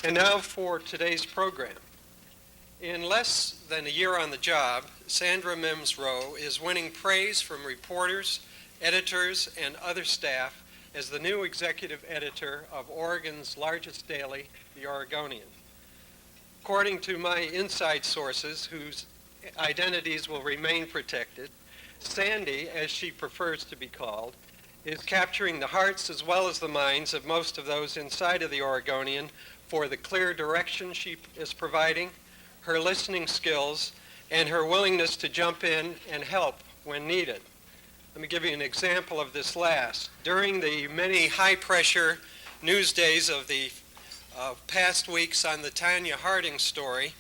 And now for today's program. In less than a year on the job, Sandra Mims Rowe is winning praise from reporters, editors, and other staff as the new executive editor of Oregon's largest daily, the Oregonian. According to my inside sources, whose identities will remain protected, Sandy, as she prefers to be called, is capturing the hearts as well as the minds of most of those inside of the Oregonian for the clear direction she is providing, her listening skills, and her willingness to jump in and help when needed. Let me give you an example of this last. During the many high-pressure news days of the past weeks on the Tanya Harding story,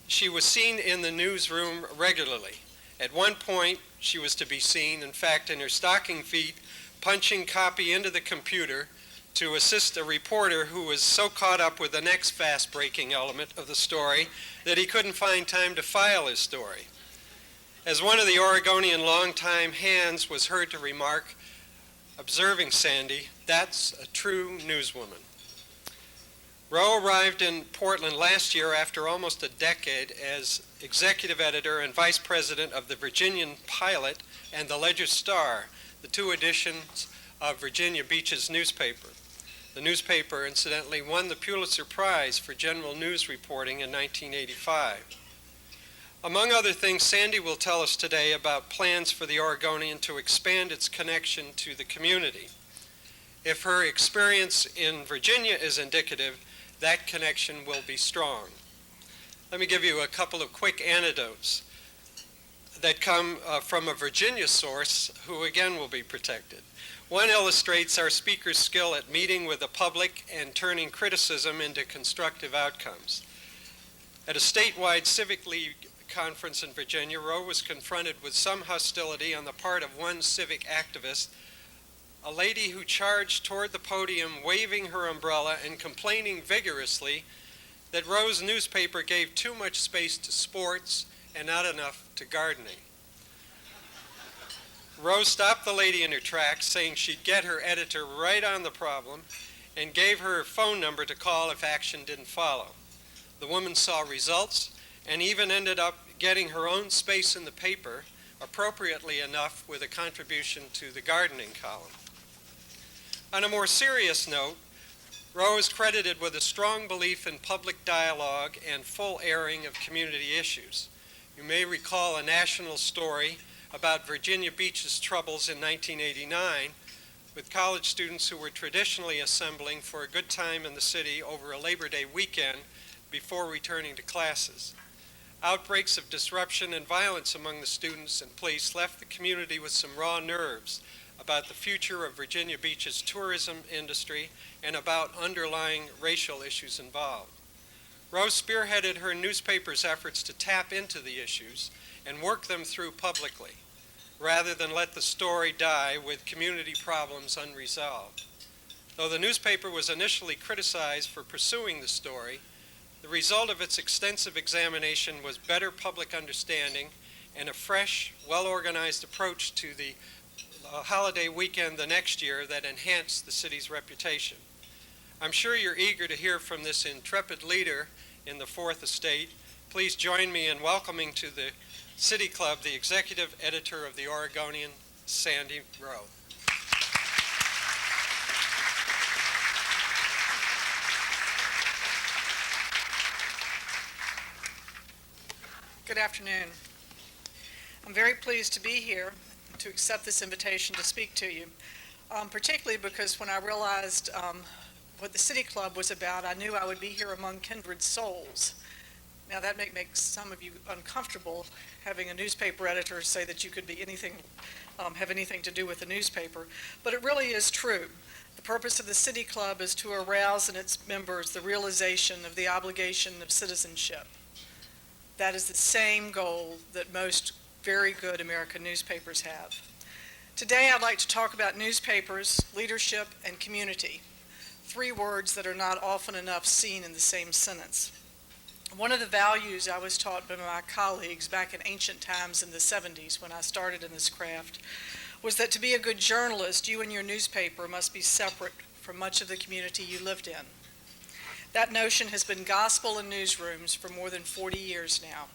she was seen in the newsroom regularly. At one point, she was to be seen, in fact, in her stocking feet, punching copy into the computer to assist a reporter who was so caught up with the next fast-breaking element of the story that he couldn't find time to file his story. As one of the Oregonian longtime hands was heard to remark, observing Sandy, "That's a true newswoman." Rowe arrived in Portland last year after almost a decade as executive editor and vice president of the Virginian Pilot and the Ledger Star, the two editions of Virginia Beach's newspaper. The newspaper, incidentally, won the Pulitzer Prize for general news reporting in 1985. Among other things, Sandy will tell us today about plans for the Oregonian to expand its connection to the community. If her experience in Virginia is indicative, that connection will be strong. Let me give you a couple of quick anecdotes that come from a Virginia source who again will be protected. One illustrates our speaker's skill at meeting with the public and turning criticism into constructive outcomes. At a statewide Civic League conference in Virginia, Rowe was confronted with some hostility on the part of one civic activist, a lady who charged toward the podium waving her umbrella and complaining vigorously that Rowe's newspaper gave too much space to sports and not enough to gardening. Rowe stopped the lady in her tracks, saying she'd get her editor right on the problem and gave her phone number to call if action didn't follow. The woman saw results and even ended up getting her own space in the paper, appropriately enough with a contribution to the gardening column. On a more serious note, Rowe is credited with a strong belief in public dialogue and full airing of community issues. You may recall a national story about Virginia Beach's troubles in 1989 with college students who were traditionally assembling for a good time in the city over a Labor Day weekend before returning to classes. Outbreaks of disruption and violence among the students and police left the community with some raw nerves about the future of Virginia Beach's tourism industry and about underlying racial issues involved. Rowe spearheaded her newspaper's efforts to tap into the issues and work them through publicly, rather than let the story die with community problems unresolved. Though the newspaper was initially criticized for pursuing the story, the result of its extensive examination was better public understanding and a fresh, well-organized approach to the holiday weekend the next year that enhanced the city's reputation. I'm sure you're eager to hear from this intrepid leader in the Fourth Estate. Please join me in welcoming to the City Club the executive editor of the Oregonian, Sandy Rowe. Good afternoon. I'm very pleased to be here to accept this invitation to speak to you, particularly because when I realized what the City Club was about, I knew I would be here among kindred souls. Now that may make some of you uncomfortable, having a newspaper editor say that you could be anything, have anything to do with the newspaper, but it really is true. The purpose of the City Club is to arouse in its members the realization of the obligation of citizenship. That is the same goal that most very good American newspapers have. Today I'd like to talk about newspapers, leadership, and community, three words that are not often enough seen in the same sentence. One of the values I was taught by my colleagues back in ancient times in the 70s when I started in this craft was that to be a good journalist, you and your newspaper must be separate from much of the community you lived in. That notion has been gospel in newsrooms for more than 40 years now.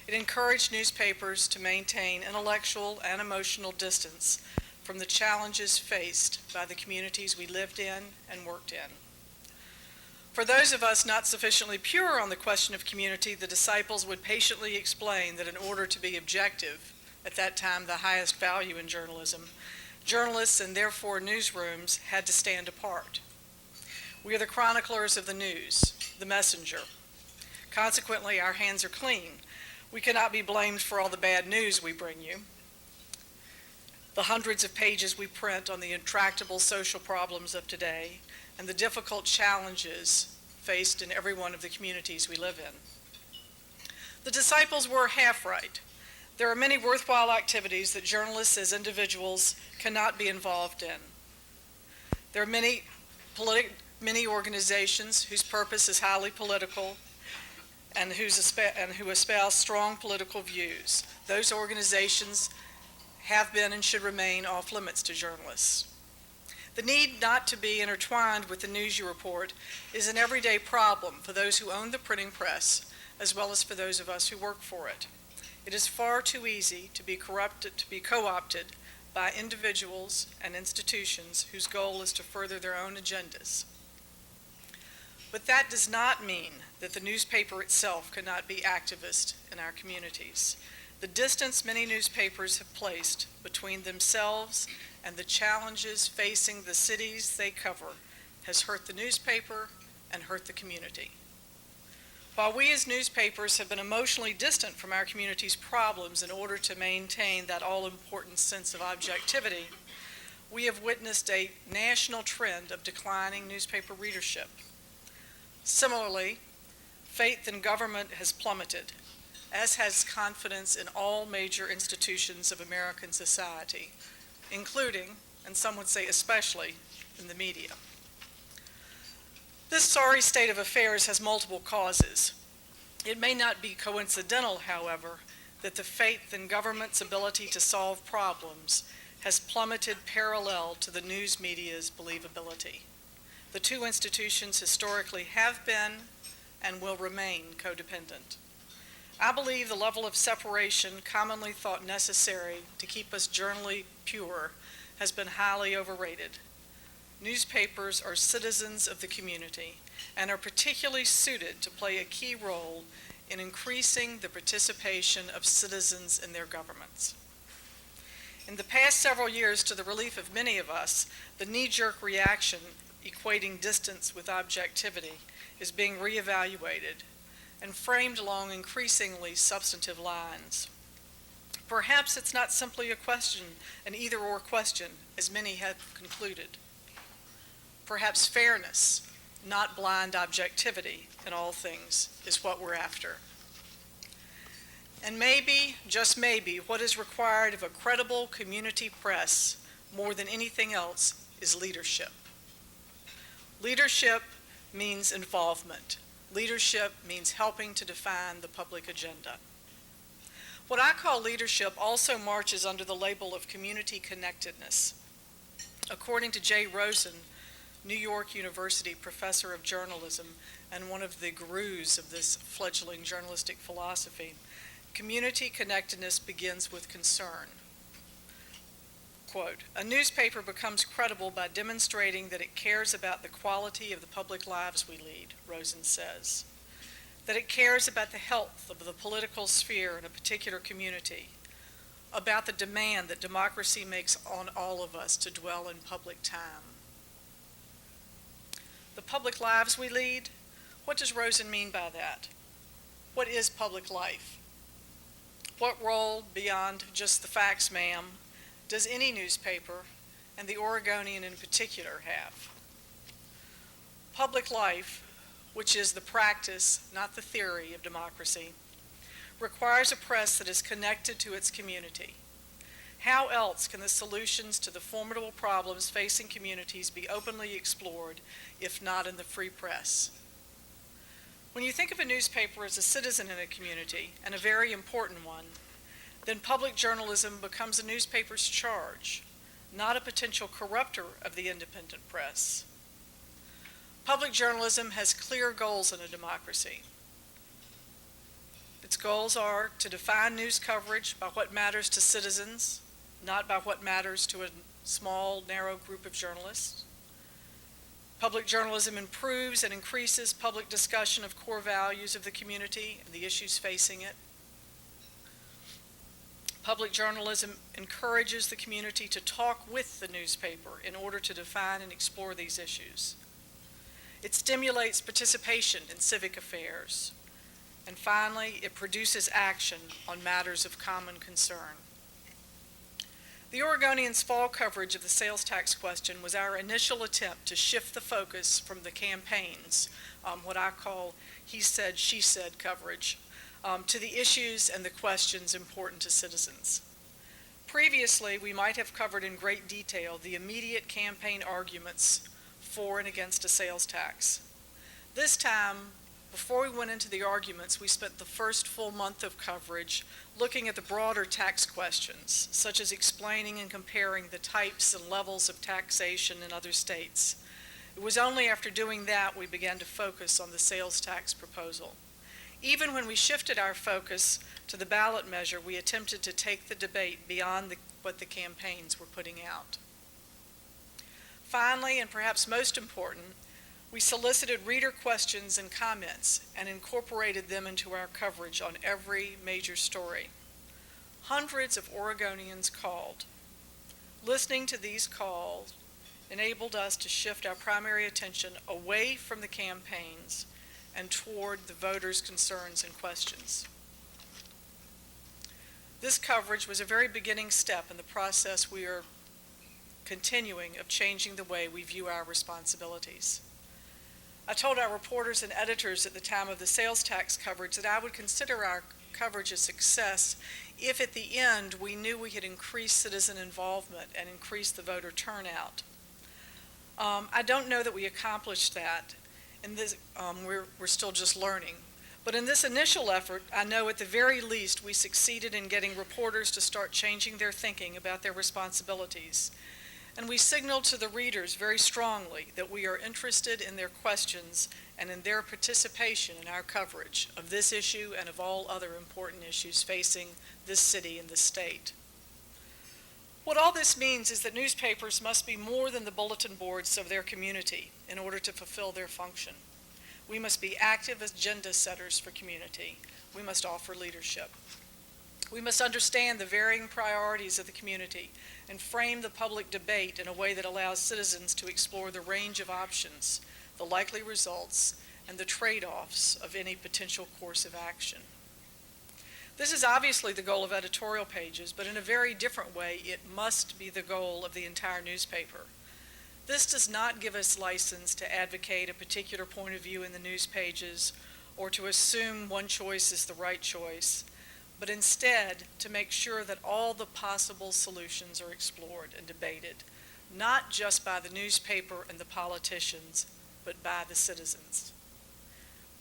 It encouraged newspapers to maintain intellectual and emotional distance from the challenges faced by the communities we lived in and worked in. For those of us not sufficiently pure on the question of community, the disciples would patiently explain that in order to be objective, at that time the highest value in journalism, journalists and therefore newsrooms had to stand apart. We are the chroniclers of the news, the messenger. Consequently, our hands are clean. We cannot be blamed for all the bad news we bring you, the hundreds of pages we print on the intractable social problems of today, and the difficult challenges faced in every one of the communities we live in. The disciples were half right. There are many worthwhile activities that journalists as individuals cannot be involved in. There are many organizations whose purpose is highly political and who espouse strong political views. Those organizations have been and should remain off limits to journalists. The need not to be intertwined with the news you report is an everyday problem for those who own the printing press, as well as for those of us who work for it. It is far too easy to be co-opted by individuals and institutions whose goal is to further their own agendas. But that does not mean that the newspaper itself cannot be activist in our communities. The distance many newspapers have placed between themselves and the challenges facing the cities they cover has hurt the newspaper and hurt the community. While we as newspapers have been emotionally distant from our community's problems in order to maintain that all-important sense of objectivity, we have witnessed a national trend of declining newspaper readership. Similarly, faith in government has plummeted, as has confidence in all major institutions of American society, including, and some would say especially, in the media. This sorry state of affairs has multiple causes. It may not be coincidental, however, that the faith in government's ability to solve problems has plummeted parallel to the news media's believability. The two institutions historically have been and will remain codependent. I believe the level of separation commonly thought necessary to keep us journally pure has been highly overrated. Newspapers are citizens of the community and are particularly suited to play a key role in increasing the participation of citizens in their governments. In the past several years, to the relief of many of us, the knee-jerk reaction equating distance with objectivity is being reevaluated and framed along increasingly substantive lines. Perhaps it's not simply a question, an either-or question, as many have concluded. Perhaps fairness, not blind objectivity in all things, is what we're after. And maybe, just maybe, what is required of a credible community press more than anything else is leadership. Leadership means involvement. Leadership means helping to define the public agenda. What I call leadership also marches under the label of community connectedness. According to Jay Rosen, New York University professor of journalism and one of the gurus of this fledgling journalistic philosophy, community connectedness begins with concern. Quote, "A newspaper becomes credible by demonstrating that it cares about the quality of the public lives we lead," Rosen says, "that it cares about the health of the political sphere in a particular community, about the demand that democracy makes on all of us to dwell in public time." The public lives we lead, what does Rosen mean by that? What is public life? What role, beyond just the facts, ma'am, does any newspaper, and the Oregonian in particular, have? Public life, which is the practice, not the theory, of democracy, requires a press that is connected to its community. How else can the solutions to the formidable problems facing communities be openly explored, if not in the free press? When you think of a newspaper as a citizen in a community, and a very important one, then public journalism becomes a newspaper's charge, not a potential corrupter of the independent press. Public journalism has clear goals in a democracy. Its goals are to define news coverage by what matters to citizens, not by what matters to a small, narrow group of journalists. Public journalism improves and increases public discussion of core values of the community and the issues facing it. Public journalism encourages the community to talk with the newspaper in order to define and explore these issues. It stimulates participation in civic affairs. And finally, it produces action on matters of common concern. The Oregonian's fall coverage of the sales tax question was our initial attempt to shift the focus from the campaigns, what I call he said, she said coverage, to the issues and the questions important to citizens. Previously, we might have covered in great detail the immediate campaign arguments for and against a sales tax. This time, before we went into the arguments, we spent the first full month of coverage looking at the broader tax questions, such as explaining and comparing the types and levels of taxation in other states. It was only after doing that we began to focus on the sales tax proposal. Even when we shifted our focus to the ballot measure, we attempted to take the debate beyond what the campaigns were putting out. Finally, and perhaps most important, we solicited reader questions and comments and incorporated them into our coverage on every major story. Hundreds of Oregonians called. Listening to these calls enabled us to shift our primary attention away from the campaigns and toward the voters' concerns and questions. This coverage was a very beginning step in the process we are continuing of changing the way we view our responsibilities. I told our reporters and editors at the time of the sales tax coverage that I would consider our coverage a success if at the end we knew we had increased citizen involvement and increased the voter turnout. I don't know that we accomplished that. We're still just learning. But in this initial effort, I know at the very least we succeeded in getting reporters to start changing their thinking about their responsibilities. And we signaled to the readers very strongly that we are interested in their questions and in their participation in our coverage of this issue and of all other important issues facing this city and this state. What all this means is that newspapers must be more than the bulletin boards of their community in order to fulfill their function. We must be active agenda setters for community. We must offer leadership. We must understand the varying priorities of the community and frame the public debate in a way that allows citizens to explore the range of options, the likely results, and the trade-offs of any potential course of action. This is obviously the goal of editorial pages, but in a very different way, it must be the goal of the entire newspaper. This does not give us license to advocate a particular point of view in the news pages or to assume one choice is the right choice, but instead to make sure that all the possible solutions are explored and debated, not just by the newspaper and the politicians, but by the citizens.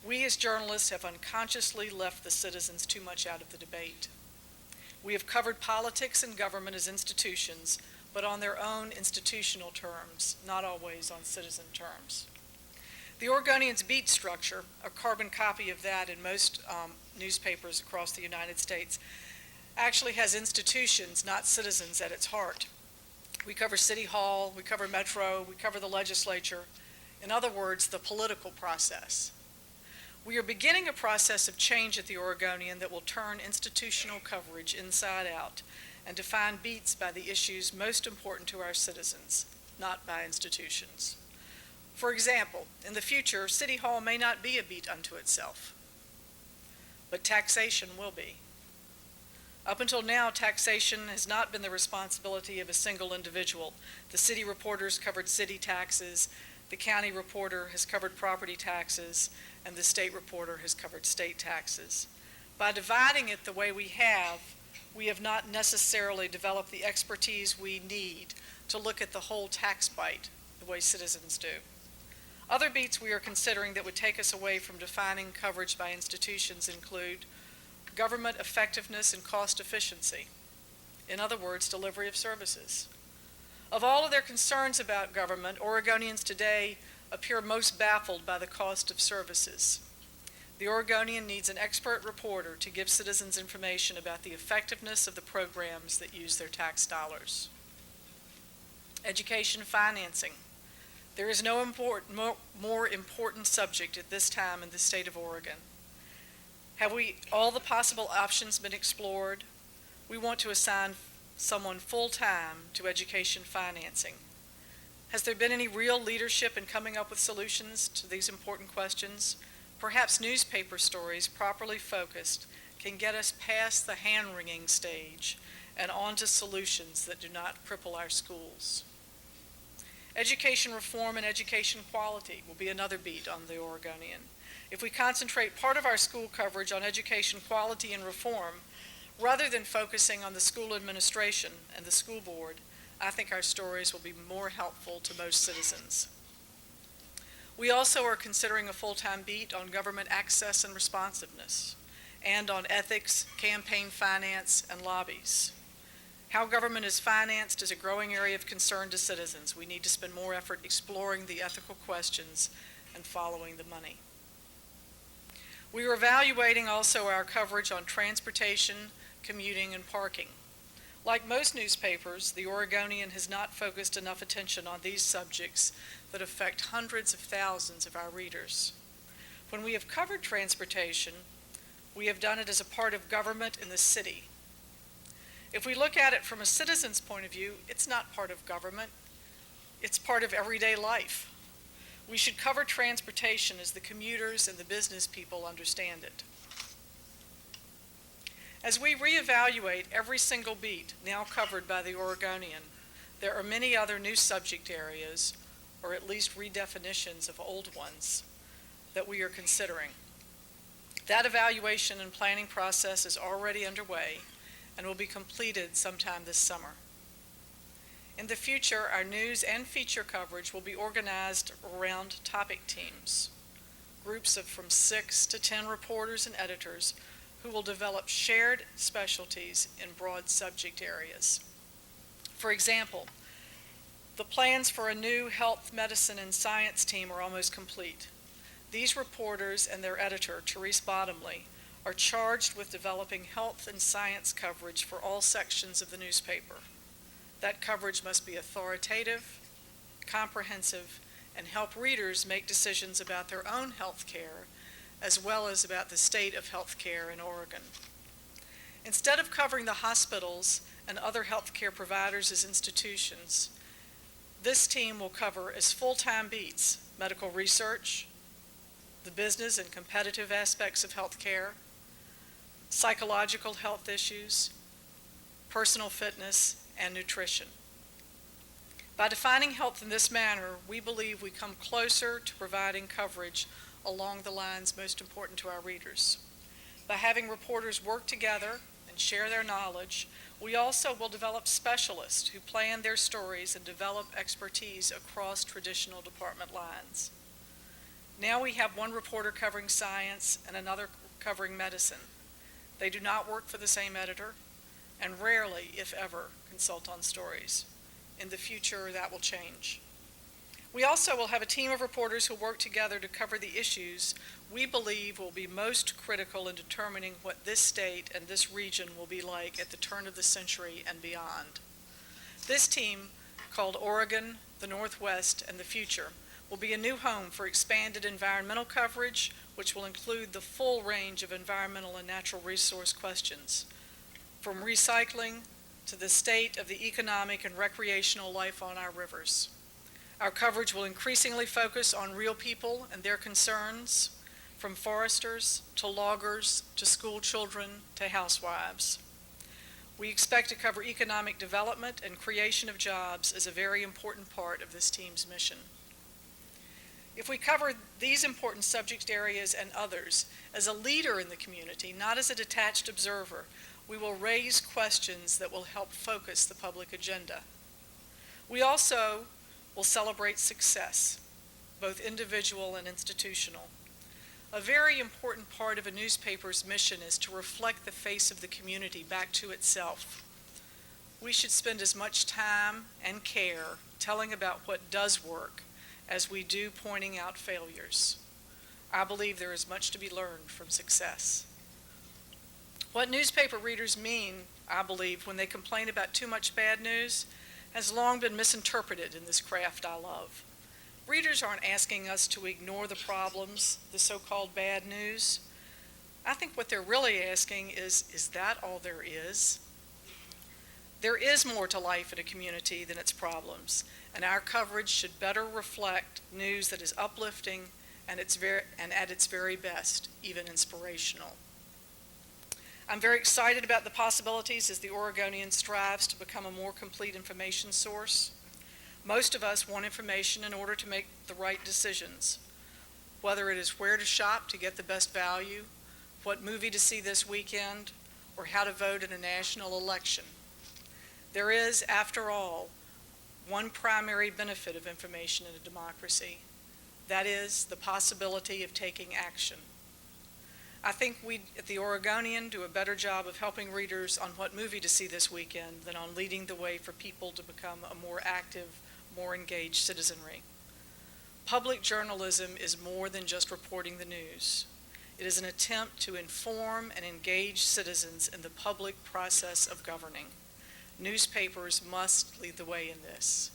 We as journalists have unconsciously left the citizens too much out of the debate. We have covered politics and government as institutions, but on their own institutional terms, not always on citizen terms. The Oregonian's beat structure, a carbon copy of that in most newspapers across the United States, actually has institutions, not citizens, at its heart. We cover City Hall, we cover Metro, we cover the legislature. In other words, the political process. We are beginning a process of change at the Oregonian that will turn institutional coverage inside out and define beats by the issues most important to our citizens, not by institutions. For example, in the future, City Hall may not be a beat unto itself, but taxation will be. Up until now, taxation has not been the responsibility of a single individual. The city reporters covered city taxes, the county reporter has covered property taxes, and the state reporter has covered state taxes. By dividing it the way we have not necessarily developed the expertise we need to look at the whole tax bite the way citizens do. Other beats we are considering that would take us away from defining coverage by institutions include government effectiveness and cost efficiency. In other words, delivery of services. Of all of their concerns about government, Oregonians today appear most baffled by the cost of services. The Oregonian needs an expert reporter to give citizens information about the effectiveness of the programs that use their tax dollars. Education financing. There is no more important subject at this time in the state of Oregon. Have all the possible options been explored? We want to assign someone full-time to education financing. Has there been any real leadership in coming up with solutions to these important questions? Perhaps newspaper stories, properly focused, can get us past the hand-wringing stage and onto solutions that do not cripple our schools. Education reform and education quality will be another beat on the Oregonian. If we concentrate part of our school coverage on education quality and reform, rather than focusing on the school administration and the school board, I think our stories will be more helpful to most citizens. We also are considering a full-time beat on government access and responsiveness, and on ethics, campaign finance, and lobbies. How government is financed is a growing area of concern to citizens. We need to spend more effort exploring the ethical questions and following the money. We are evaluating also our coverage on transportation, commuting, and parking. Like most newspapers, the Oregonian has not focused enough attention on these subjects that affect hundreds of thousands of our readers. When we have covered transportation, we have done it as a part of government in the city. If we look at it from a citizen's point of view, it's not part of government, it's part of everyday life. We should cover transportation as the commuters and the business people understand it. As we reevaluate every single beat now covered by the Oregonian, there are many other new subject areas, or at least redefinitions of old ones, that we are considering. That evaluation and planning process is already underway and will be completed sometime this summer. In the future, our news and feature coverage will be organized around topic teams, groups of from 6 to 10 reporters and editors who will develop shared specialties in broad subject areas. For example, the plans for a new health, medicine, and science team are almost complete. These reporters and their editor, Therese Bottomley, are charged with developing health and science coverage for all sections of the newspaper. That coverage must be authoritative, comprehensive, and help readers make decisions about their own health care, as well as about the state of health care in Oregon. Instead of covering the hospitals and other health care providers as institutions, this team will cover as full-time beats medical research, the business and competitive aspects of health care, psychological health issues, personal fitness, and nutrition. By defining health in this manner, we believe we come closer to providing coverage along the lines most important to our readers. By having reporters work together and share their knowledge, we also will develop specialists who plan their stories and develop expertise across traditional department lines. Now we have one reporter covering science and another covering medicine. They do not work for the same editor and rarely, if ever, consult on stories. In the future, that will change. We also will have a team of reporters who work together to cover the issues we believe will be most critical in determining what this state and this region will be like at the turn of the century and beyond. This team, called Oregon, the Northwest, and the Future, will be a new home for expanded environmental coverage, which will include the full range of environmental and natural resource questions, from recycling to the state of the economic and recreational life on our rivers. Our coverage will increasingly focus on real people and their concerns, from foresters to loggers to school children to housewives. We expect to cover economic development and creation of jobs as a very important part of this team's mission. If we cover these important subject areas and others as a leader in the community, not as a detached observer, we will raise questions that will help focus the public agenda. We also will celebrate success, both individual and institutional. A very important part of a newspaper's mission is to reflect the face of the community back to itself. We should spend as much time and care telling about what does work as we do pointing out failures. I believe there is much to be learned from success. What newspaper readers mean, I believe, when they complain about too much bad news has long been misinterpreted in this craft I love. Readers aren't asking us to ignore the problems, the so-called bad news. I think what they're really asking is that all there is? There is more to life in a community than its problems, and our coverage should better reflect news that is uplifting and at its very best, even inspirational. I'm very excited about the possibilities as the Oregonian strives to become a more complete information source. Most of us want information in order to make the right decisions, whether it is where to shop to get the best value, what movie to see this weekend, or how to vote in a national election. There is, after all, one primary benefit of information in a democracy. That is the possibility of taking action. I think we at the Oregonian do a better job of helping readers on what movie to see this weekend than on leading the way for people to become a more active, more engaged citizenry. Public journalism is more than just reporting the news. It is an attempt to inform and engage citizens in the public process of governing. Newspapers must lead the way in this.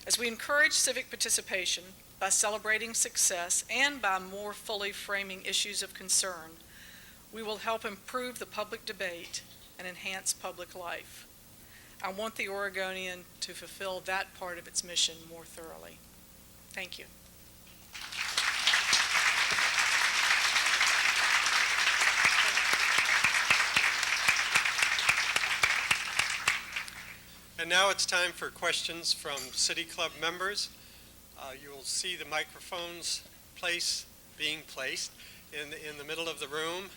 As we encourage civic participation by celebrating success and by more fully framing issues of concern, we will help improve the public debate and enhance public life. I want the Oregonian to fulfill that part of its mission more thoroughly. Thank you. And now it's time for questions from City Club members. You will see the microphones being placed in the middle of the room.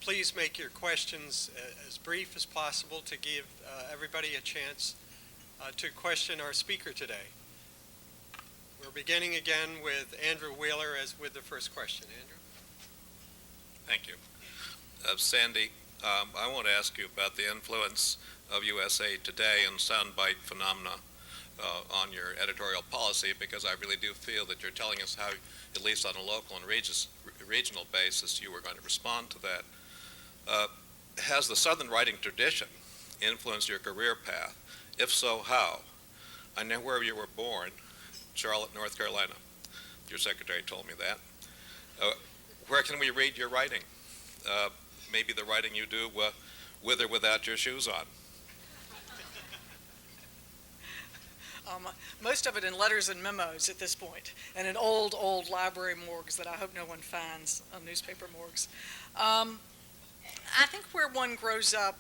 Please make your questions as brief as possible to give everybody a chance to question our speaker today. We're beginning again with Andrew Wheeler with the first question. Andrew? Thank you. Sandy, I want to ask you about the influence of USA Today and soundbite phenomena on your editorial policy, because I really do feel that you're telling us how, at least on a local and regional basis, you were going to respond to that. Has the Southern writing tradition influenced your career path? If so, how? I know where you were born, Charlotte, North Carolina. Your secretary told me that. Where can we read your writing? Maybe the writing you do with or without your shoes on. Most of it in letters and memos at this point, and in old library morgues that I hope no one finds on newspaper morgues. I think where one grows up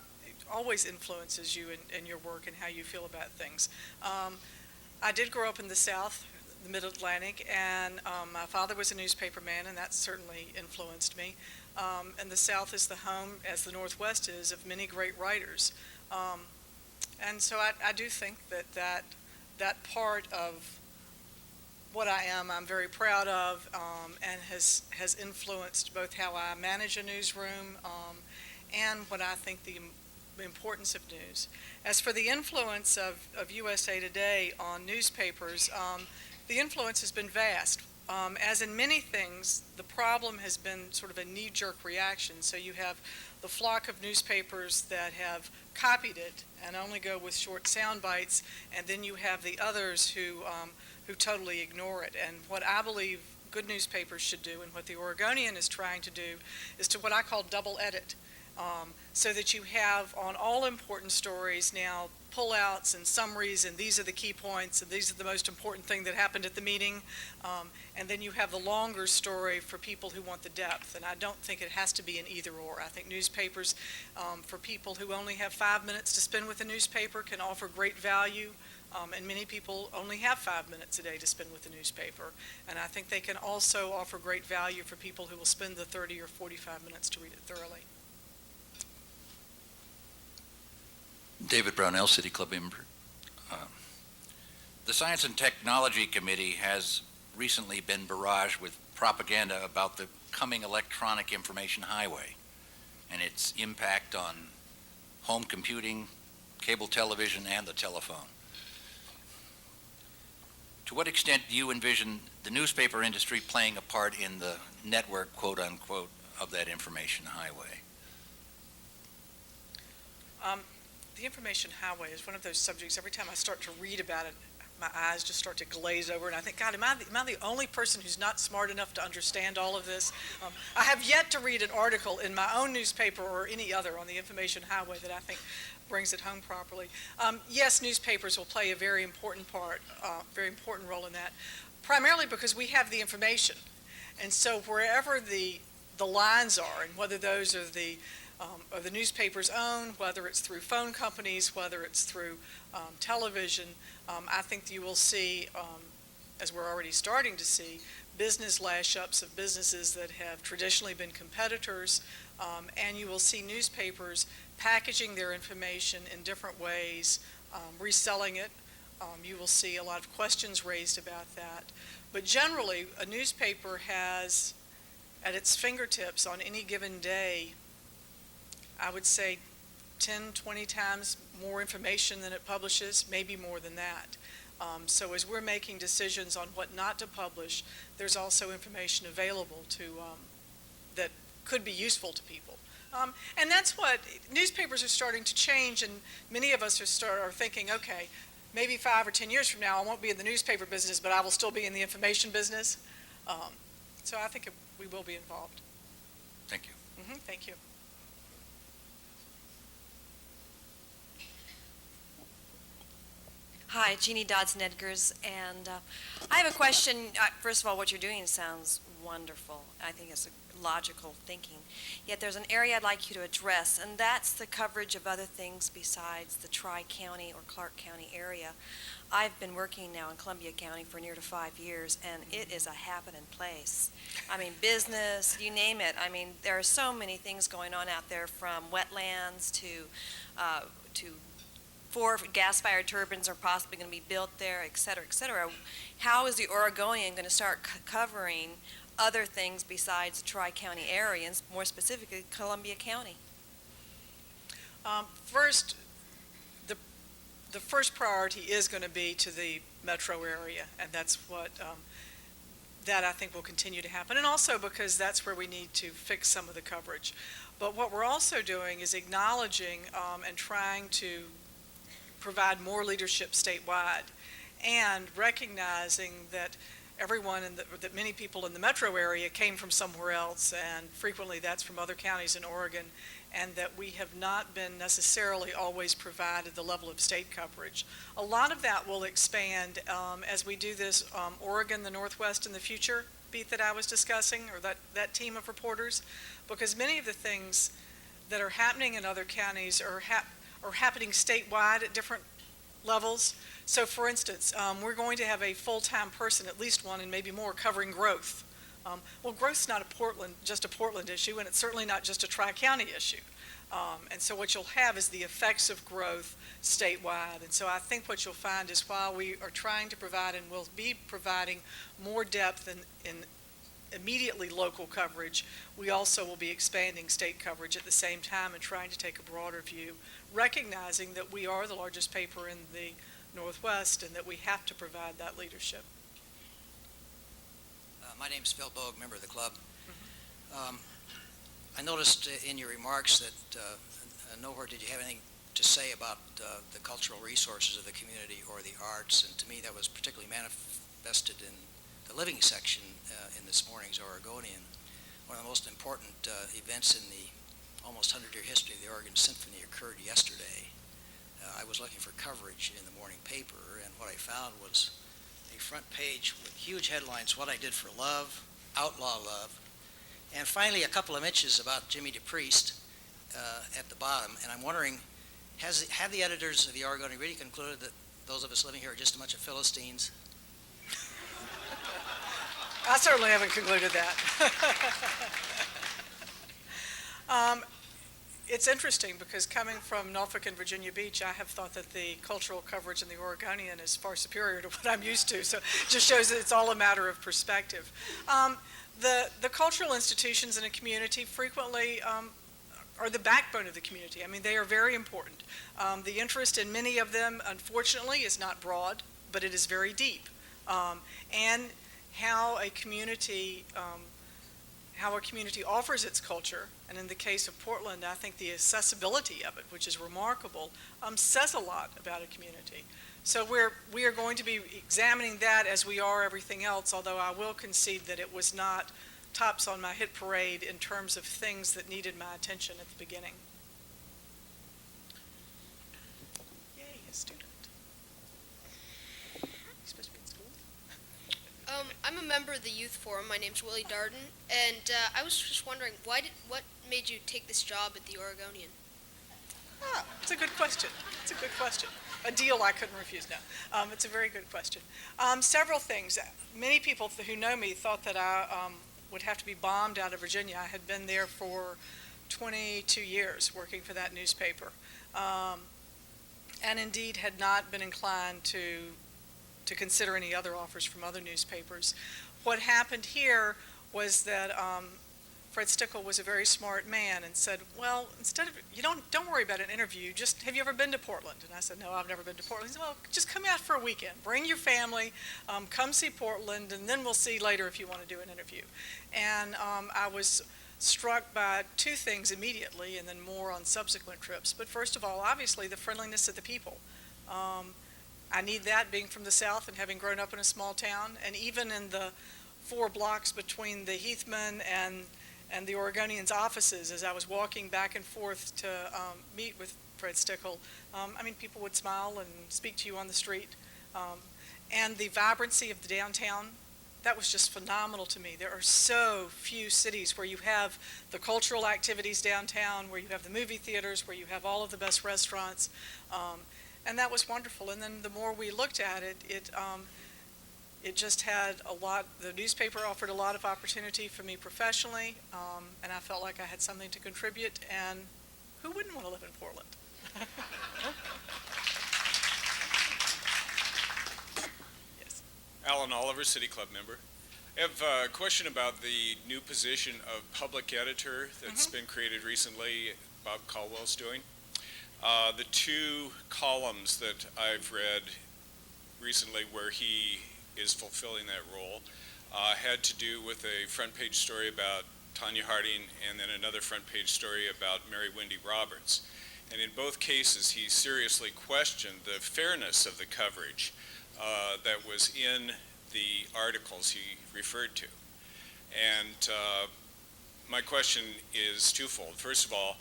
always influences you in your work and how you feel about things. I did grow up in the South, the Mid-Atlantic, and my father was a newspaper man, and that certainly influenced me. And the South is the home, as the Northwest is, of many great writers. And so I do think that part of what I am, I'm very proud of, and has influenced both how I manage a newsroom and what I think the importance of news. As for the influence of USA Today on newspapers, the influence has been vast. As in many things, the problem has been sort of a knee-jerk reaction. So you have the flock of newspapers that have copied it and only go with short sound bites, and then you have the others who totally ignore it. And what I believe good newspapers should do, and what the Oregonian is trying to do, is to what I call double edit, so that you have on all important stories now pullouts and summaries, and these are the key points, and these are the most important thing that happened at the meeting, and then you have the longer story for people who want the depth. And I don't think it has to be an either or. I think newspapers, for people who only have 5 minutes to spend with a newspaper, can offer great value, and many people only have 5 minutes a day to spend with a newspaper. And I think they can also offer great value for people who will spend the 30 or 45 minutes to read it thoroughly. David Brownell, City Club member. The Science and Technology Committee has recently been barraged with propaganda about the coming electronic information highway and its impact on home computing, cable television, and the telephone. To what extent do you envision the newspaper industry playing a part in the network, quote unquote, of that information highway? The information highway is one of those subjects, every time I start to read about it, my eyes just start to glaze over, and I think, God, am I the only person who's not smart enough to understand all of this? I have yet to read an article in my own newspaper or any other on the information highway that I think brings it home properly. Yes, newspapers will play a very important role in that, primarily because we have the information. And so wherever the lines are, and whether those are the newspaper's own, whether it's through phone companies, whether it's through television, I think you will see, as we're already starting to see, business lash-ups of businesses that have traditionally been competitors, and you will see newspapers packaging their information in different ways, reselling it. You will see a lot of questions raised about that. But generally, a newspaper has at its fingertips on any given day, I would say 10, 20 times more information than it publishes, maybe more than that. So as we're making decisions on what not to publish, there's also information available that could be useful to people. And that's what newspapers are starting to change, and many of us are thinking, okay, maybe 5 or 10 years from now I won't be in the newspaper business, but I will still be in the information business. So I think we will be involved. Thank you. Thank you. Hi, Jeannie Dodson-Edgars, and I have a question. First of all, what you're doing sounds wonderful. I think it's a logical thinking. Yet there's an area I'd like you to address, and that's the coverage of other things besides the Tri-County or Clark County area. I've been working now in Columbia County for near to 5 years, and it is a happening place. I mean, business, you name it. I mean, there are so many things going on out there, from wetlands to 4 gas-fired turbines are possibly going to be built there, et cetera, et cetera. How is the Oregonian going to start covering other things besides the Tri-County area, and more specifically Columbia County? First, the first priority is going to be to the metro area, and that's what that I think will continue to happen, and also because that's where we need to fix some of the coverage. But what we're also doing is acknowledging and trying to provide more leadership statewide, and recognizing that that many people in the metro area came from somewhere else, and frequently that's from other counties in Oregon, and that we have not been necessarily always provided the level of state coverage. A lot of that will expand as we do this Oregon, the Northwest, and the Future beat that I was discussing, or that team of reporters, because many of the things that are happening in other counties are happening statewide at different levels. So for instance, we're going to have a full-time person, at least one and maybe more, covering growth. Well, growth's not just a Portland issue, and it's certainly not just a Tri-County issue. And so what you'll have is the effects of growth statewide. And so I think what you'll find is, while we are trying to provide and will be providing more depth in immediately local coverage, we also will be expanding state coverage at the same time and trying to take a broader view, recognizing that we are the largest paper in the Northwest and that we have to provide that leadership. My name is Phil Bogue, member of the club. I noticed in your remarks that nowhere did you have anything to say about the cultural resources of the community or the arts, and to me that was particularly manifested in the living section in this morning's Oregonian. One of the most important events in the almost 100-year history of the Oregon Symphony occurred yesterday. I was looking for coverage in the morning paper, and what I found was a front page with huge headlines: "What I Did for Love," "Outlaw Love," and finally a couple of inches about Jimmy DePriest at the bottom. And I'm wondering, have the editors of the Oregonian really concluded that those of us living here are just a bunch of Philistines? I certainly haven't concluded that. It's interesting because, coming from Norfolk and Virginia Beach, I have thought that the cultural coverage in the Oregonian is far superior to what I'm used to. So it just shows that it's all a matter of perspective. The cultural institutions in a community frequently are the backbone of the community. I mean, they are very important. The interest in many of them, unfortunately, is not broad, but it is very deep. and how a community offers its culture. And in the case of Portland, I think the accessibility of it, which is remarkable, says a lot about a community. So we are going to be examining that as we are everything else, although I will concede that it was not tops on my hit parade in terms of things that needed my attention at the beginning. Yay, a student. You supposed to be in school? I'm a member of the Youth Forum. My name's Willie Darden, and I was just wondering, what made you take this job at the Oregonian? It's a good question. It's a good question. A deal I couldn't refuse. No, it's a very good question. Several things. Many people who know me thought that I would have to be bombed out of Virginia. I had been there for 22 years working for that newspaper, and indeed had not been inclined to consider any other offers from other newspapers. What happened here was that Fred Stickle was a very smart man and said, well, instead of, don't worry about an interview, just, have you ever been to Portland? And I said, no, I've never been to Portland. He said, well, just come out for a weekend, bring your family, come see Portland, and then we'll see later if you want to do an interview. And I was struck by two things immediately, and then more on subsequent trips. But first of all, obviously, the friendliness of the people. I need that, being from the South and having grown up in a small town, and even in the 4 blocks between the Heathman and the Oregonian's offices, as I was walking back and forth to meet with Fred Stickle, people would smile and speak to you on the street. And the vibrancy of the downtown, that was just phenomenal to me. There are so few cities where you have the cultural activities downtown, where you have the movie theaters, where you have all of the best restaurants. And that was wonderful. And then the more we looked at it, it just had a lot, the newspaper offered a lot of opportunity for me professionally, and I felt like I had something to contribute, and who wouldn't want to live in Portland? Yes. Alan Oliver, City Club member. I have a question about the new position of public editor that's been created recently, Bob Caldwell's doing. The 2 columns that I've read recently where he is fulfilling that role had to do with a front page story about Tanya Harding and then another front page story about Mary Wendy Roberts. And in both cases, he seriously questioned the fairness of the coverage that was in the articles he referred to. And my question is twofold. First of all,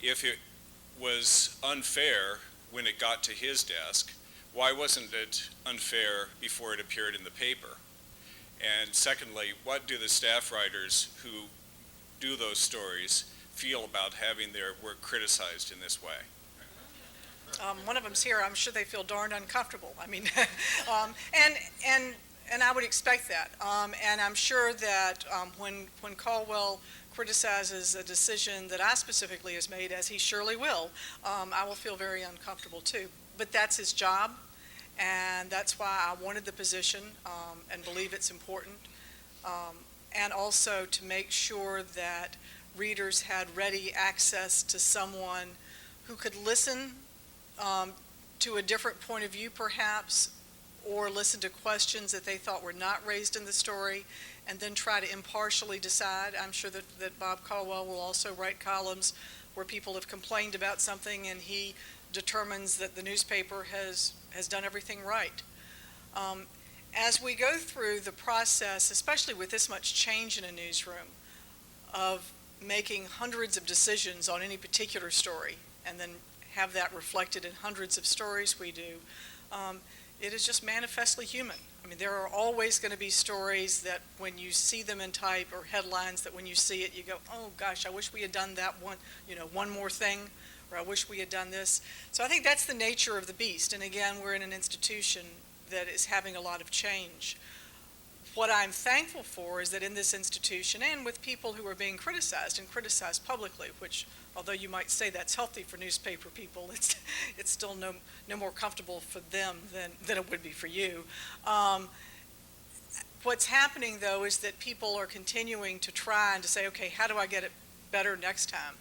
if it was unfair when it got to his desk, why wasn't it unfair before it appeared in the paper? And secondly, what do the staff writers who do those stories feel about having their work criticized in this way? One of them's here. I'm sure they feel darned uncomfortable. And I would expect that. And I'm sure that when Caldwell criticizes a decision that I specifically has made, as he surely will, I will feel very uncomfortable too. But that's his job, and that's why I wanted the position and believe it's important. And also to make sure that readers had ready access to someone who could listen to a different point of view perhaps, or listen to questions that they thought were not raised in the story, and then try to impartially decide. I'm sure that Bob Caldwell will also write columns where people have complained about something and he determines that the newspaper has done everything right. As we go through the process, especially with this much change in a newsroom, of making hundreds of decisions on any particular story and then have that reflected in hundreds of stories we do, it is just manifestly human. There are always going to be stories that when you see them in type, or headlines that when you see it you go, oh gosh, I wish we had done that one more thing, or I wish we had done this. So I think that's the nature of the beast. And again, we're in an institution that is having a lot of change. What I'm thankful for is that in this institution, and with people who are being criticized and criticized publicly, which, although you might say that's healthy for newspaper people, it's still no more comfortable for them than it would be for you. What's happening, though, is that people are continuing to try and to say, okay, how do I get it better next time?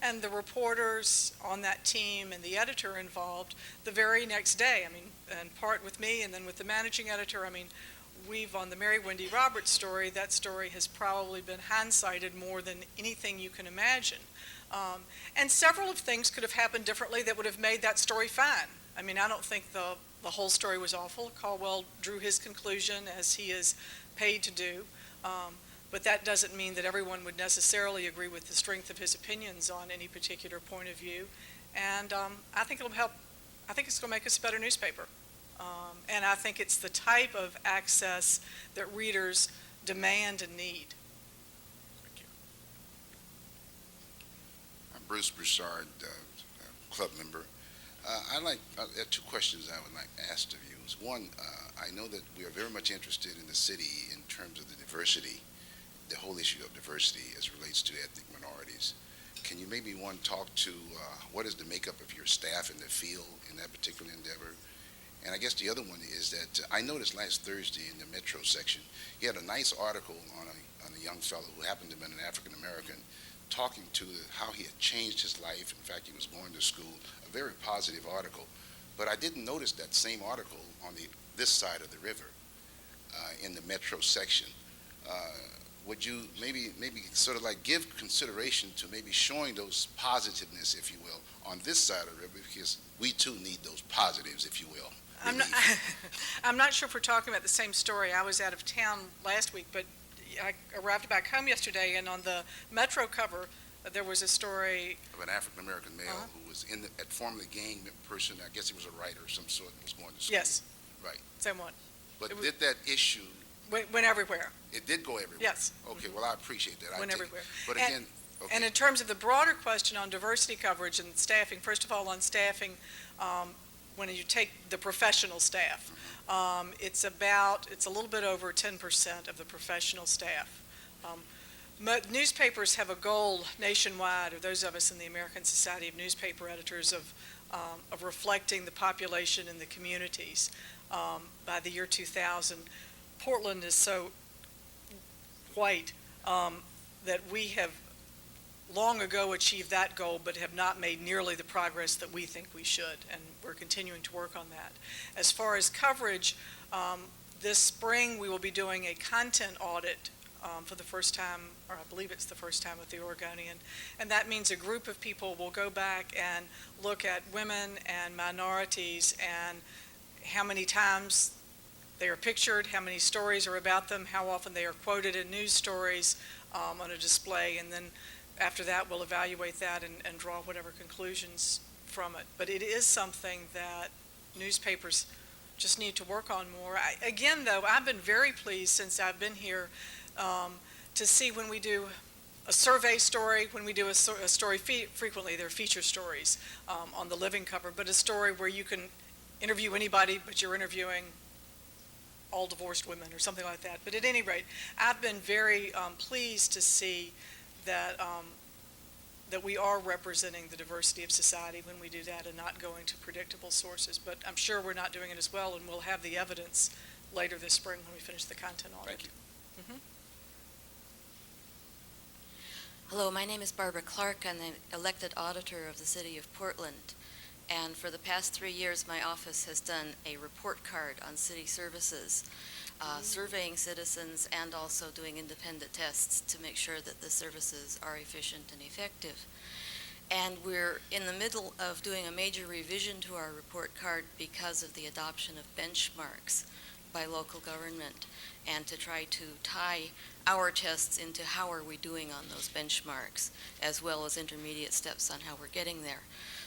And the reporters on that team and the editor involved the very next day, and part with me and then with the managing editor, on the Mary Wendy Roberts story, that story has probably been hindsighted more than anything you can imagine. And several of things could have happened differently that would have made that story fine. I mean, I don't think the whole story was awful. Caldwell drew his conclusion, as he is paid to do. But that doesn't mean that everyone would necessarily agree with the strength of his opinions on any particular point of view. And I think it'll help. I think it's going to make us a better newspaper. And I think it's the type of access that readers demand and need. Thank you. I'm Bruce Broussard, club member. I have two questions I would like asked of you. One, I know that we are very much interested in the city in terms of the diversity, the whole issue of diversity as relates to ethnic minorities. Can you maybe talk to what is the makeup of your staff in the field in that particular endeavor? And I guess the other one is that I noticed last Thursday in the Metro section, you had a nice article on a young fellow who happened to be an African American, talking to how he had changed his life. In fact, he was going to school, a very positive article. But I didn't notice that same article on this side of the river in the Metro section. Would you maybe sort of like give consideration to maybe showing those positiveness, if you will, on this side of the river, because we too need those positives, if you will. I'm not sure if we're talking about the same story. I was out of town last week, but I arrived back home yesterday, and on the Metro cover, there was a story Of an African American male who was at formerly gang person. I guess he was a writer of some sort and was going to school. Yes. Right. Same one. But did that issue, Went everywhere. it did go everywhere? Yes. Okay, well, I appreciate that. Went take it. everywhere. But And- again, okay. And in terms of the broader question on diversity coverage and staffing, first of all, on staffing, when you take the professional staff, it's a little bit over 10% of the professional staff. Newspapers have a goal nationwide, or those of us in the American Society of Newspaper Editors, of reflecting the population in the communities by the year 2000. Portland is so white that we have long ago achieved that goal, but have not made nearly the progress that we think we should, and we're continuing to work on that. As far as coverage, this spring we will be doing a content audit for the first time, or I believe it's the first time with the Oregonian, and that means a group of people will go back and look at women and minorities and how many times they are pictured, how many stories are about them, how often they are quoted in news stories on a display, and then after that we'll evaluate that and draw whatever conclusions from it. But it is something that newspapers just need to work on more. Again, though, I've been very pleased since I've been here to see when we do a survey story, when we do a story, frequently they're feature stories on the living cover, but a story where you can interview anybody, but you're interviewing all divorced women or something like that. But at any rate, I've been very pleased to see that that we are representing the diversity of society when we do that and not going to predictable sources. But I'm sure we're not doing it as well, and we'll have the evidence later this spring when we finish the content audit. Thank you. Hello, my name is Barbara Clark. I'm the elected auditor of the City of Portland. And for the past 3 years, my office has done a report card on city services, surveying citizens and also doing independent tests to make sure that the services are efficient and effective. And we're in the middle of doing a major revision to our report card because of the adoption of benchmarks by local government, and to try to tie our tests into how are we doing on those benchmarks, as well as intermediate steps on how we're getting there.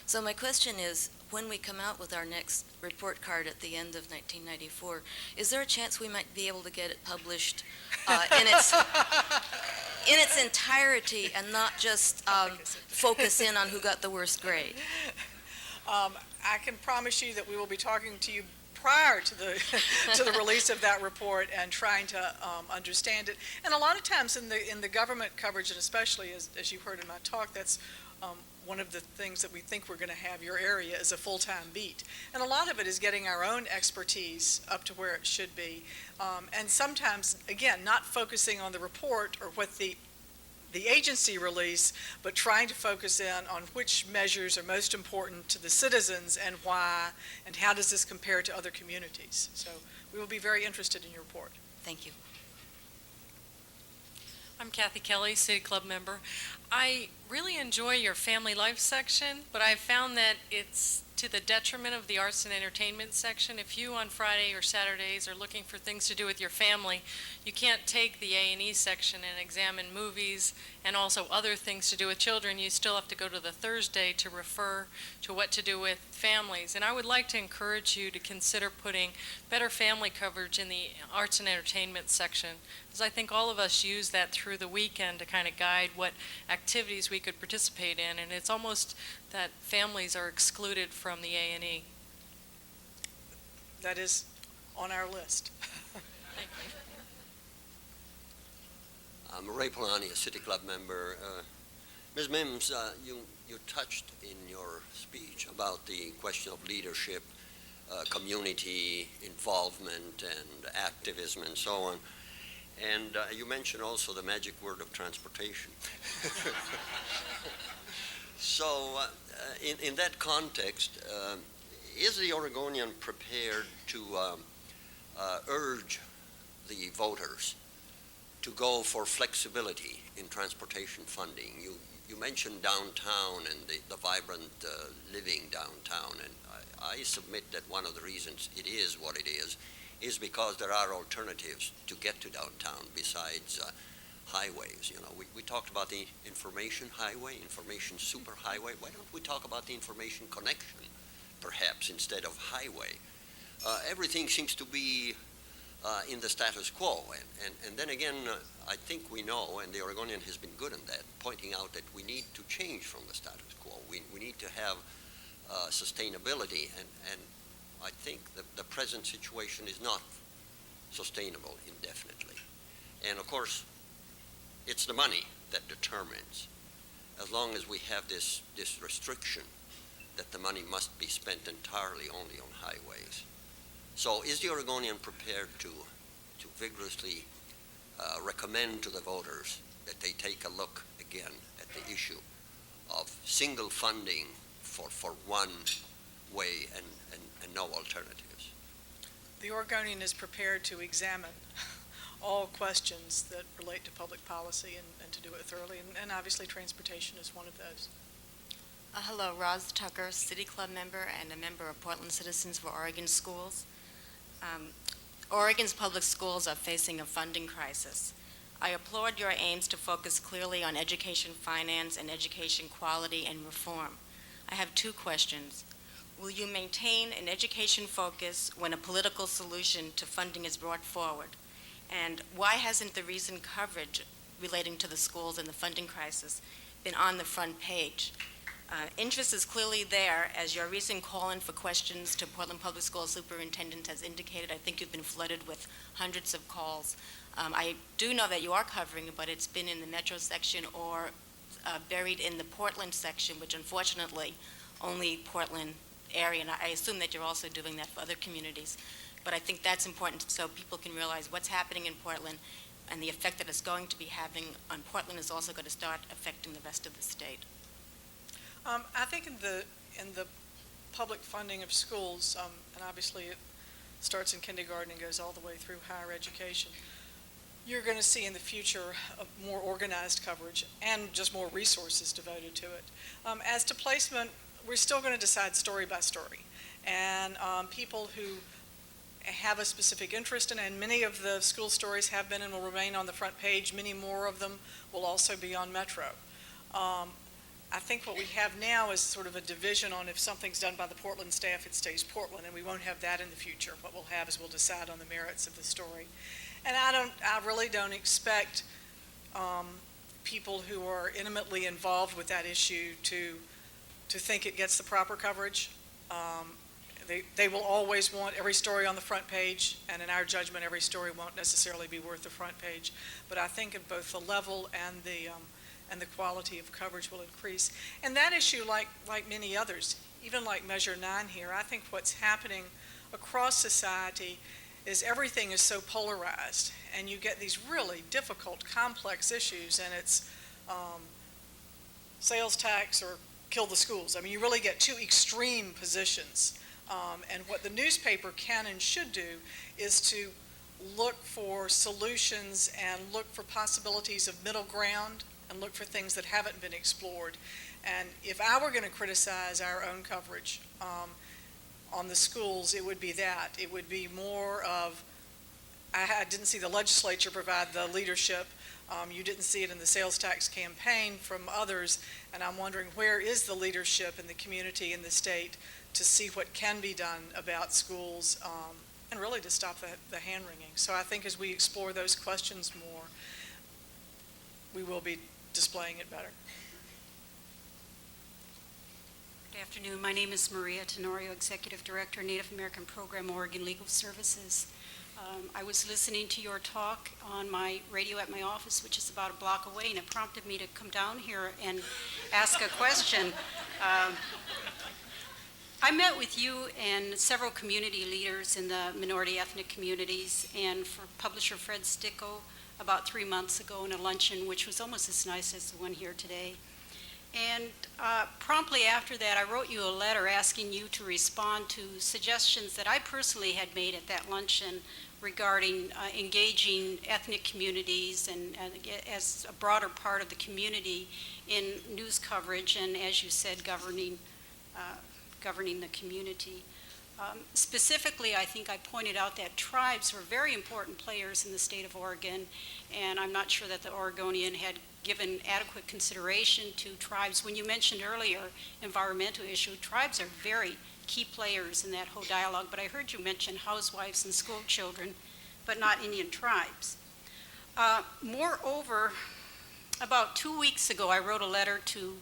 So my question is, when we come out with our next report card at the end of 1994, is there a chance we might be able to get it published in its entirety and not just focus in on who got the worst grade? I can promise you that we will be talking to you prior to the to the release of that report and trying to understand it. And a lot of times in the government coverage, and especially as you heard in my talk, that's one of the things that we think we're going to have. Your area is a full-time beat, and a lot of it is getting our own expertise up to where it should be, and sometimes, again, not focusing on the report or what the agency release, but trying to focus in on which measures are most important to the citizens and why, and how does this compare to other communities. So we will be very interested in your report. Thank you. I'm Kathy Kelly, City Club member. I really enjoy your family life section, but I've found that it's to the detriment of the arts and entertainment section. If you on Friday or Saturdays are looking for things to do with your family, you can't take the A&E section and examine movies and also other things to do with children. You still have to go to the Thursday to refer to what to do with families. And I would like to encourage you to consider putting better family coverage in the arts and entertainment section, because I think all of us use that through the weekend to kind of guide what activities we could participate in, and it's almost that families are excluded from the A&E. That is on our list. Thank you. I'm Ray Polani, a City Club member. Ms. Mims, you touched in your speech about the question of leadership, community involvement, and activism, and so on. And you mentioned also the magic word of transportation. So in that context, is the Oregonian prepared to urge the voters to go for flexibility in transportation funding? You mentioned downtown and the vibrant living downtown, and I submit that one of the reasons it is what it is because there are alternatives to get to downtown besides highways. You know, we talked about the information highway, information superhighway. Why don't we talk about the information connection, perhaps, instead of highway? Everything seems to be in the status quo. And then again, I think we know, and the Oregonian has been good in that, pointing out that we need to change from the status quo. We need to have sustainability, and I think the present situation is not sustainable indefinitely. And of course, it's the money that determines, as long as we have this restriction that the money must be spent entirely only on highways. So is the Oregonian prepared to vigorously recommend to the voters that they take a look again at the issue of single funding for one way and no alternatives? The Oregonian is prepared to examine all questions that relate to public policy and to do it thoroughly, and obviously transportation is one of those. Hello, Roz Tucker, City Club member and a member of Portland Citizens for Oregon Schools. Oregon's public schools are facing a funding crisis. I applaud your aims to focus clearly on education finance and education quality and reform. I have two questions. Will you maintain an education focus when a political solution to funding is brought forward? And why hasn't the recent coverage relating to the schools and the funding crisis been on the front page? Interest is clearly there, as your recent call-in for questions to Portland Public Schools Superintendent has indicated. I think you've been flooded with hundreds of calls. I do know that you are covering it, but it's been in the Metro section or buried in the Portland section, which unfortunately only Portland area, and I assume that you're also doing that for other communities. But I think that's important so people can realize what's happening in Portland and the effect that it's going to be having on Portland is also going to start affecting the rest of the state. I think in the public funding of schools, and obviously it starts in kindergarten and goes all the way through higher education, you're going to see in the future a more organized coverage and just more resources devoted to it. As to placement, we're still going to decide story by story. And people who have a specific interest in it, and many of the school stories have been and will remain on the front page. Many more of them will also be on Metro. I think what we have now is sort of a division on if something's done by the Portland staff, it stays Portland, and we won't have that in the future. What we'll have is we'll decide on the merits of the story. And I really don't expect people who are intimately involved with that issue to think it gets the proper coverage. They will always want every story on the front page, and in our judgment, every story won't necessarily be worth the front page. But I think in both the level and the quality of coverage will increase. And that issue, like many others, even like Measure 9 here, I think what's happening across society is everything is so polarized, and you get these really difficult, complex issues, and it's sales tax or kill the schools. I mean, you really get two extreme positions. And what the newspaper can and should do is to look for solutions and look for possibilities of middle ground and look for things that haven't been explored. And if I were going to criticize our own coverage on the schools, it would be that. It would be more of, I didn't see the legislature provide the leadership. You didn't see it in the sales tax campaign from others, and I'm wondering where is the leadership in the community, in the state, to see what can be done about schools and really to stop the hand-wringing. So I think as we explore those questions more, we will be displaying it better. Good afternoon. My name is Maria Tenorio, Executive Director, Native American Program, Oregon Legal Services. I was listening to your talk on my radio at my office, which is about a block away, and it prompted me to come down here and ask a question. I met with you and several community leaders in the minority ethnic communities and for publisher Fred Sticko about 3 months ago in a luncheon, which was almost as nice as the one here today. And promptly after that, I wrote you a letter asking you to respond to suggestions that I personally had made at that luncheon regarding engaging ethnic communities and as a broader part of the community in news coverage and, as you said, governing the community. Specifically, I think I pointed out that tribes were very important players in the state of Oregon, and I'm not sure that the Oregonian had given adequate consideration to tribes. When you mentioned earlier environmental issue, tribes are very key players in that whole dialogue, but I heard you mention housewives and school children, but not Indian tribes. Moreover, about 2 weeks ago, I wrote a letter to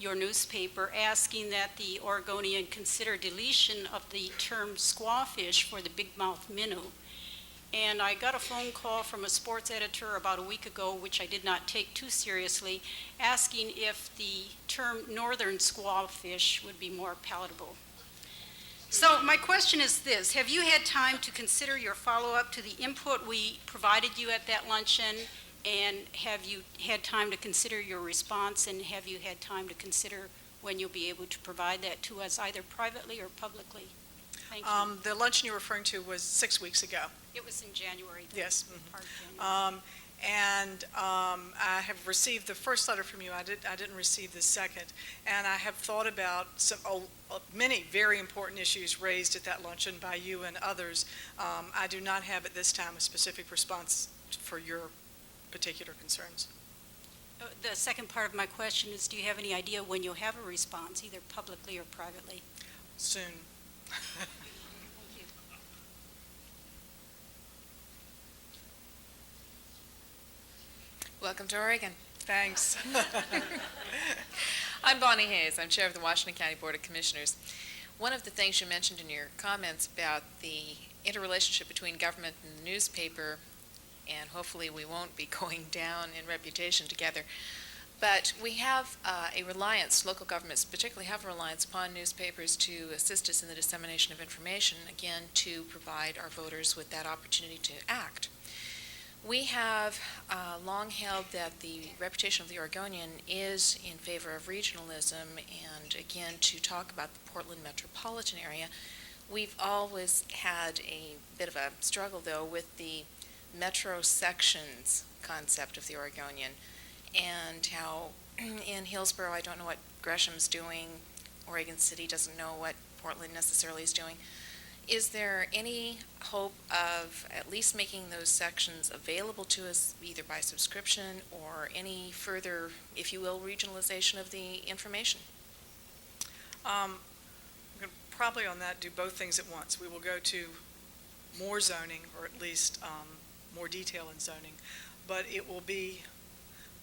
your newspaper asking that the Oregonian consider deletion of the term squawfish for the big-mouth minnow. And I got a phone call from a sports editor about a week ago, which I did not take too seriously, asking if the term northern squawfish would be more palatable. So my question is this: have you had time to consider your follow-up to the input we provided you at that luncheon? And have you had time to consider your response? And have you had time to consider when you'll be able to provide that to us, either privately or publicly? Thank you. The luncheon you're referring to was 6 weeks ago. It was in January. Yes. Part of January. I have received the first letter from you. I didn't receive the second. And I have thought about many very important issues raised at that luncheon by you and others. I do not have at this time a specific response for your particular concerns. The second part of my question is, do you have any idea when you'll have a response, either publicly or privately? Soon. Thank you. Welcome to Oregon. Thanks. I'm Bonnie Hayes. I'm chair of the Washington County Board of Commissioners. One of the things you mentioned in your comments about the interrelationship between government and the newspaper, and hopefully we won't be going down in reputation together, but we have a reliance, local governments particularly have a reliance upon newspapers to assist us in the dissemination of information, again, to provide our voters with that opportunity to act. We have long held that the reputation of the Oregonian is in favor of regionalism, and again, to talk about the Portland metropolitan area. We've always had a bit of a struggle, though, with the metro sections concept of the Oregonian, and how in Hillsborough, I don't know what Gresham's doing, Oregon City doesn't know what Portland necessarily is doing. Is there any hope of at least making those sections available to us either by subscription or any further, if you will, regionalization of the information? I'm going to probably on that do both things at once. We will go to more zoning, or at least more detail in zoning, but it will be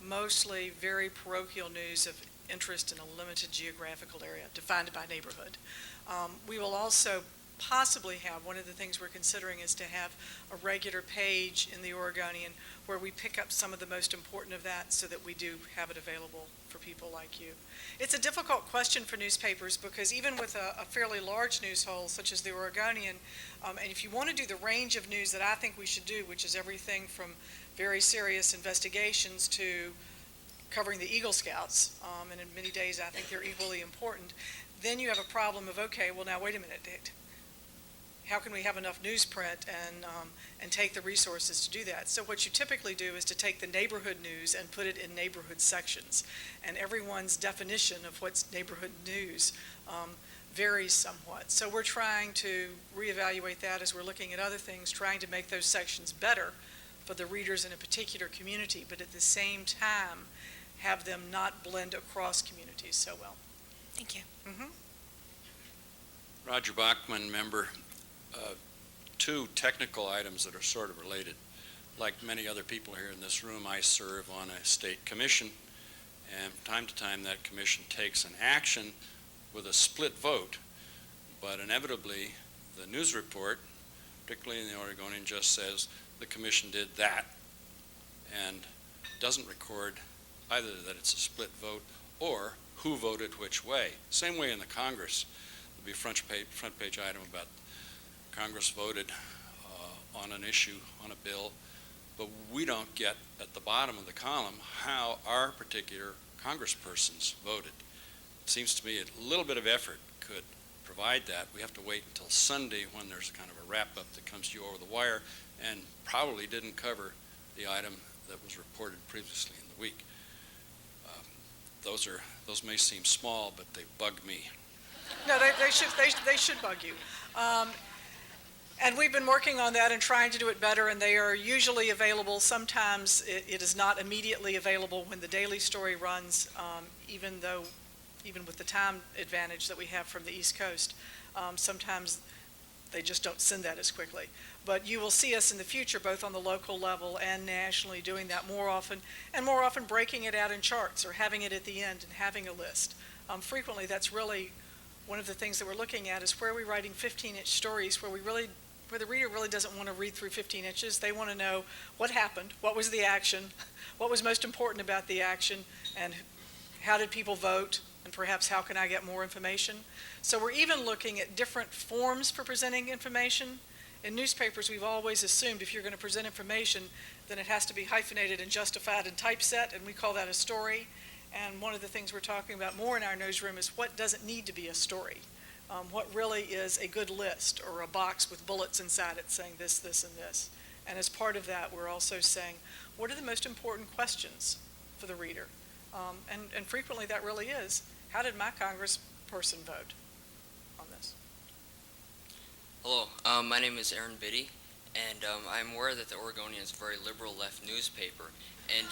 mostly very parochial news of interest in a limited geographical area defined by neighborhood. We will also possibly have, one of the things we're considering is to have a regular page in the Oregonian where we pick up some of the most important of that so that we do have it available for people like you. It's a difficult question for newspapers because even with a fairly large news hole such as the Oregonian, and if you want to do the range of news that I think we should do, which is everything from very serious investigations to covering the Eagle Scouts, and in many days I think they're equally important, then you have a problem of, okay, well now wait a minute, how can we have enough newsprint and take the resources to do that? So what you typically do is to take the neighborhood news and put it in neighborhood sections. And everyone's definition of what's neighborhood news varies somewhat. So we're trying to reevaluate that as we're looking at other things, trying to make those sections better for the readers in a particular community, but at the same time have them not blend across communities so well. Thank you. Roger Bachman, member. Two technical items that are sort of related. Like many other people here in this room, I serve on a state commission, and from time to time that commission takes an action with a split vote, but inevitably the news report, particularly in the Oregonian, just says the commission did that and doesn't record either that it's a split vote or who voted which way. Same way in the Congress. There'll be a front page item about Congress voted on an issue, on a bill, but we don't get at the bottom of the column how our particular congresspersons voted. It seems to me a little bit of effort could provide that. We have to wait until Sunday when there's kind of a wrap-up that comes to you over the wire and probably didn't cover the item that was reported previously in the week. Those may seem small, but they bug me. No, they should bug you. And we've been working on that and trying to do it better, and they are usually available. Sometimes it is not immediately available when the daily story runs, even with the time advantage that we have from the East Coast. Sometimes they just don't send that as quickly. But you will see us in the future, both on the local level and nationally, doing that more often, and more often breaking it out in charts or having it at the end and having a list. Frequently, that's really one of the things that we're looking at, is where we're writing 15-inch stories where the reader really doesn't want to read through 15 inches. They want to know what happened, what was the action, what was most important about the action, and how did people vote, and perhaps how can I get more information. So we're even looking at different forms for presenting information. In newspapers, we've always assumed if you're going to present information, then it has to be hyphenated and justified and typeset, and we call that a story. And one of the things we're talking about more in our newsroom is what doesn't need to be a story. What really is a good list or a box with bullets inside it saying this, this, and this. And as part of that, we're also saying, what are the most important questions for the reader? And frequently that really is, how did my congressperson vote on this? Hello, my name is Aaron Biddy, and I'm aware that the Oregonian is a very liberal left newspaper, and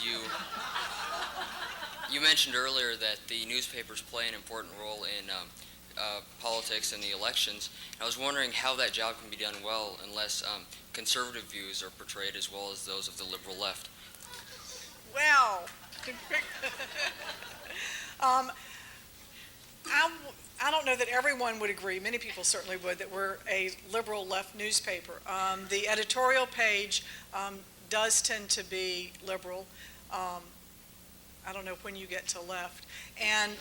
you mentioned earlier that the newspapers play an important role in politics and the elections. I was wondering how that job can be done well unless conservative views are portrayed as well as those of the liberal left. Well, I don't know that everyone would agree. Many people certainly would, that we're a liberal left newspaper. The editorial page does tend to be liberal. I don't know when you get to left. And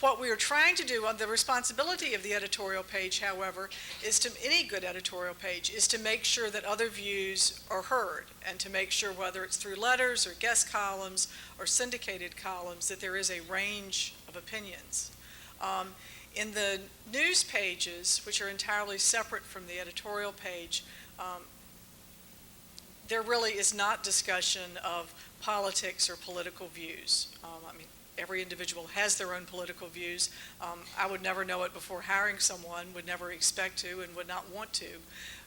what we are trying to do on the responsibility of the editorial page, however, is to any good editorial page is to make sure that other views are heard, and to make sure, whether it's through letters or guest columns or syndicated columns, that there is a range of opinions. In the news pages, which are entirely separate from the editorial page, there really is not discussion of politics or political views. Every individual has their own political views. I would never know it before hiring someone, would never expect to, and would not want to.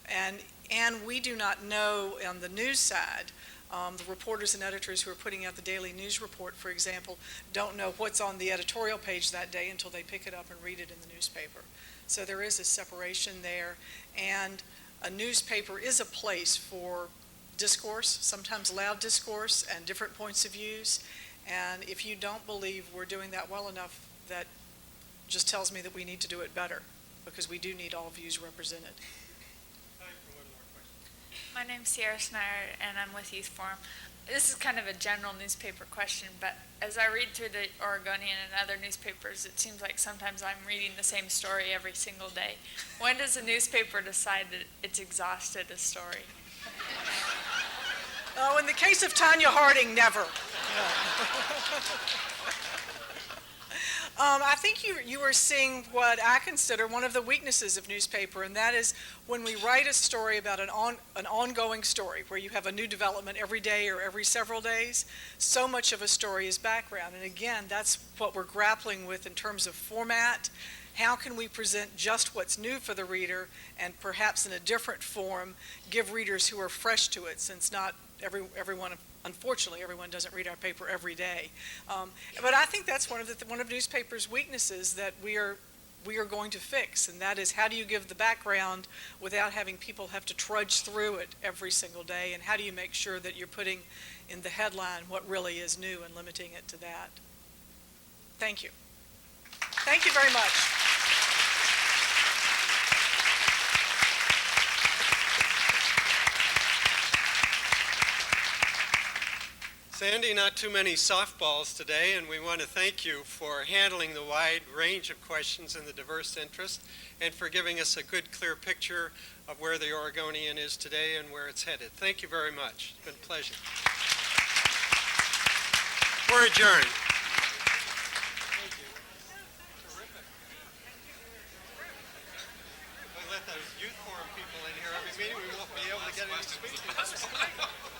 And we do not know on the news side, the reporters and editors who are putting out the daily news report, for example, don't know what's on the editorial page that day until they pick it up and read it in the newspaper. So there is a separation there, and a newspaper is a place for discourse, sometimes loud discourse and different points of views. And if you don't believe we're doing that well enough, that just tells me that we need to do it better, because we do need all views represented. My name's Sierra Snyder, and I'm with Youth Forum. This is kind of a general newspaper question, but as I read through the Oregonian and other newspapers, it seems like sometimes I'm reading the same story every single day. When does a newspaper decide that it's exhausted a story? Oh, in the case of Tanya Harding, never. I think you are seeing what I consider one of the weaknesses of newspaper, and that is when we write a story about an ongoing story where you have a new development every day or every several days, so much of a story is background. And again, that's what we're grappling with in terms of format. How can we present just what's new for the reader and perhaps in a different form give readers who are fresh to it, since not everyone, unfortunately, everyone doesn't read our paper every day. But I think that's one of newspapers' weaknesses that we are going to fix, and that is how do you give the background without having people have to trudge through it every single day, and how do you make sure that you're putting in the headline what really is new and limiting it to that. Thank you. Thank you very much. Sandy, not too many softballs today, and we want to thank you for handling the wide range of questions and the diverse interest, and for giving us a good, clear picture of where the Oregonian is today and where it's headed. Thank you very much. It's been a pleasure. We're adjourned. Thank you. Terrific. We let those youth forum people in here every meeting. We won't be able to get any speakers.